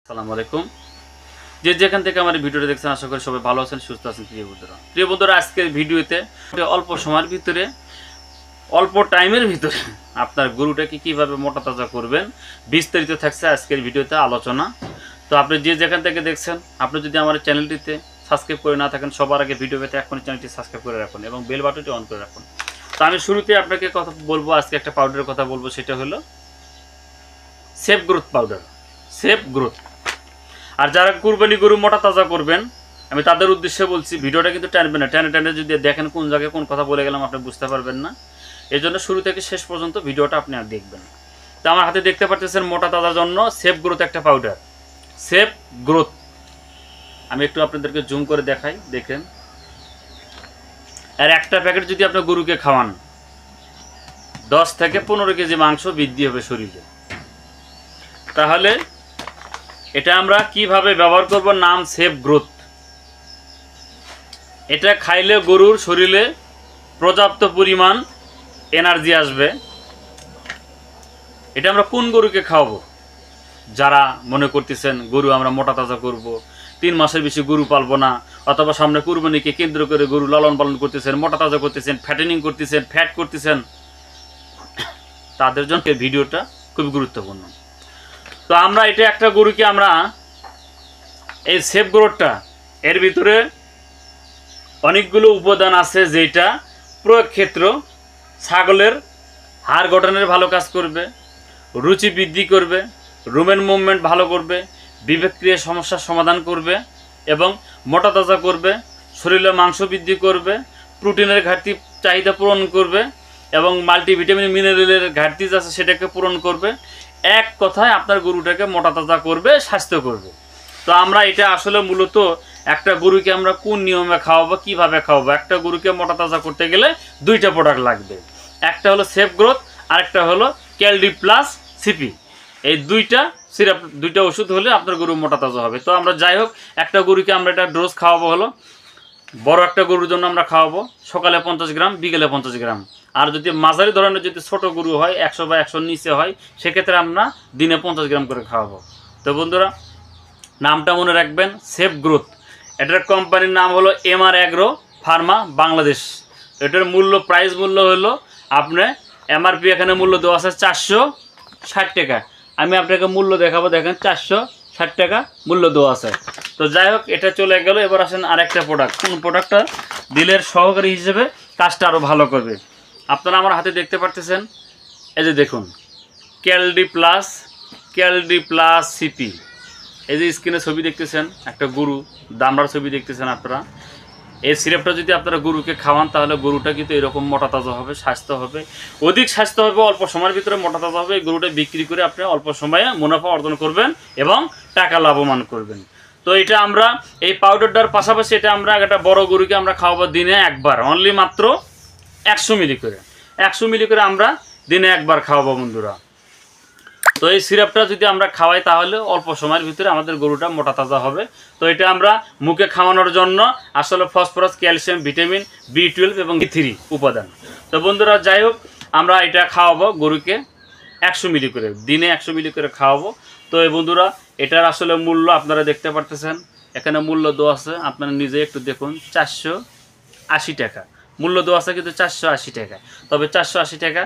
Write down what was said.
আসসালামু আলাইকুম। যে যেখান থেকে আমার ভিডিওটা দেখছেন আশা করি সবাই ভালো আছেন, সুস্থ আছেন। প্রিয় বন্ধুরা আজকের ভিডিওতে অল্প সময়ের ভিতরে অল্প টাইমের ভিতরে আপনার গরুটাকে কিভাবে মোটা তাজা করবেন বিস্তারিত থাকছে আজকের ভিডিওতে আলোচনা। তো আপনি যে যেখান থেকে দেখছেন, আপনি যদি আমার চ্যানেলটিতে সাবস্ক্রাইব করে না থাকেন, সবার আগে ভিডিও পেতে এখনই চ্যানেলটি সাবস্ক্রাইব করে রাখুন এবং বেল বাটনটি অন করে রাখুন। তো আমি শুরুতে আপনাকে কথা বলবো, আজকে একটা পাউডারের কথা বলবো, সেটা হলো safe growth powder. Safe growth. আর যারা কুরবানি গরু মোটা তাজা করবেন, আমি তাদের উদ্দেশ্যে বলছি, ভিডিওটা কিন্তু টানবে না। টেনে যদি দেখেন কোন জায়গায় কোন কথা বলে গেলাম আপনি বুঝতে পারবেন না। এই জন্য শুরু থেকে শেষ পর্যন্ত ভিডিওটা আপনি আর দেখবেন। তো আমার হাতে দেখতে পাচ্ছেন মোটা তাজার জন্য সেফ গ্রোথ একটা পাউডার। সেফ গ্রোথ আমি একটু আপনাদেরকে জুম করে দেখাই, দেখেন। আর একটা প্যাকেট যদি আপনার গরুকে খাওয়ান, 10 থেকে 15 কেজি মাংস বৃদ্ধি হবে শরীরে। তাহলে এটা আমরা কিভাবে ব্যবহার করব? নাম সেফ গ্রোথ। এটা খাইলে গরুর শরীরে পর্যাপ্ত পরিমাণ এনার্জি আসবে। এটা আমরা কোন গরুকে খাওয়াবো? যারা মনে করতেছেন গরু আমরা মোটা তাজা করব, 3 মাসের বেশি গরু পালবো না, অথবা সামনে কুরবানিকে কেন্দ্র করে গরু লালন পালন করতেছেন, মোটা তাজা করতেছেন, ফ্যাটেনিং করতেছেন, ফ্যাট করতেছেন, তাদের জন্য এই ভিডিওটা খুবই গুরুত্বপূর্ণ। তো আমরা এটা একটা গরুকে আমরা এই সেফ গ্রোথটা, এর ভিতরে অনেকগুলো উপাদান আছে যেটা প্রয়োগ ক্ষেত্র ছাগলের হাড় গঠনের ভালো কাজ করবে, রুচি বৃদ্ধি করবে, রুমেন মুভমেন্ট ভালো করবে, বিবেকক্রিয়া সমস্যার সমাধান করবে এবং মোটা তাজা করবে, শরীরে মাংস বৃদ্ধি করবে, প্রোটিনের ঘাটতি চাহিদা পূরণ করবে এবং মাল্টিভিটামিন মিনারেলের ঘাটতি আছে সেটাকে পূরণ করবে। এক কথায় আপনার গরুটাকে মোটা তাজা করবে, স্বাস্থ্য করবে। তো আমরা এটা আসলে মূলত একটা গরুকে আমরা কোন নিয়মে খাওয়াবো, কিভাবে খাওয়াবো? একটা গরুকে মোটা তাজা করতে গেলে 2টা প্রোডাক্ট লাগবে। একটা হলো সেফ গ্রোথ, আরেকটা হলো ক্যালডি প্লাস সিপি। এই 2টা সিরাপ, 2টা ওষুধ হলে আপনার গরু মোটা তাজা হবে। তো আমরা যাই হোক, একটা গরুকে আমরা একটা ডোজ খাওয়াবো হলো, বড় একটা গরুর জন্য আমরা খাওয়াবো সকালে 50 গ্রাম, বিকেলে 50 গ্রাম। আর যদি মাঝারি ধরনের যদি ছোট গরু হয়, 100 বা 100 নিচে হয়, সেক্ষেত্রে আমরা দিনে 50 গ্রাম করে খাওয়াবো। তো বন্ধুরা, নামটা মনে রাখবেন, সেফ গ্রোথ। এটার কোম্পানির নাম হলো এমআর অ্যাগ্রো ফার্মা বাংলাদেশ। এটার প্রাইস মূল্য হলো আপনার এমআরপি এখানে মূল্য দেওয়া আছে 460 টাকা। আমি আপনাকে মূল্য দেখাবো, দেখেন 460 টাকা মূল্য দেওয়া আছে। তো যাই হোক, এটা চলে গেল। এবার আসেন আরেকটা প্রোডাক্ট। কোন প্রোডাক্টটা দিলের সহকারী হিসেবে কাজটা আরও ভালো করবে? আপনারা আমার হাতে দেখতে পারতেছেন, এই যে দেখুন, ক্যালডি প্লাস সিপি। এই যে স্ক্রিনে ছবি দেখতেছেন, একটা গরু দামড়ার ছবি দেখতেছেন আপনারা। এই সিরাপটা যদি আপনারা গরুকে খাওয়ান, তাহলে গরুটা কিন্তু এরকম মোটা তাজা হবে, স্বাস্থ্য হবে, অধিক স্বাস্থ্য হবে, অল্প সময়ের ভিতরে মোটা তাজা হবে। এই গরুটা বিক্রি করে আপনি অল্প সময়ে মুনাফা অর্জন করবেন এবং টাকা লাভবান করবেন। তো এটা আমরা এই পাউডারটার পাশাপাশি এটা আমরা একটা বড় গরুকে আমরা খাওয়াবো দিনে একবার, অনলি মাত্র 100 মিলি করে। 100 মিলি করে আমরা দিনে একবার খাওয়াবো বন্ধুরা। তো এই সিরাপটা যদি আমরা খাওয়াই, তাহলে অল্প সময়ের ভিতরে আমাদের গরুটা মোটা তাজা হবে। তো এটা আমরা মুখে খাওয়ানোর জন্য আসলে ফসফরাস, ক্যালসিয়াম, ভিটামিন B12 এবং B3 উপাদান। তো বন্ধুরা, যাই হোক, আমরা এটা খাওয়াবো গরুকে 100 মিলি করে, দিনে 100 মিলি করে খাওয়াবো। তো এই বন্ধুরা, এটার আসলে মূল্য আপনারা দেখতে পারতেছেন, এখানে মূল্য দেওয়া আছে, আপনারা নিজে একটু দেখুন, 480 টাকা মূল্য দেওয়া আছে, কিন্তু 480 টাকা। তবে 480 টাকা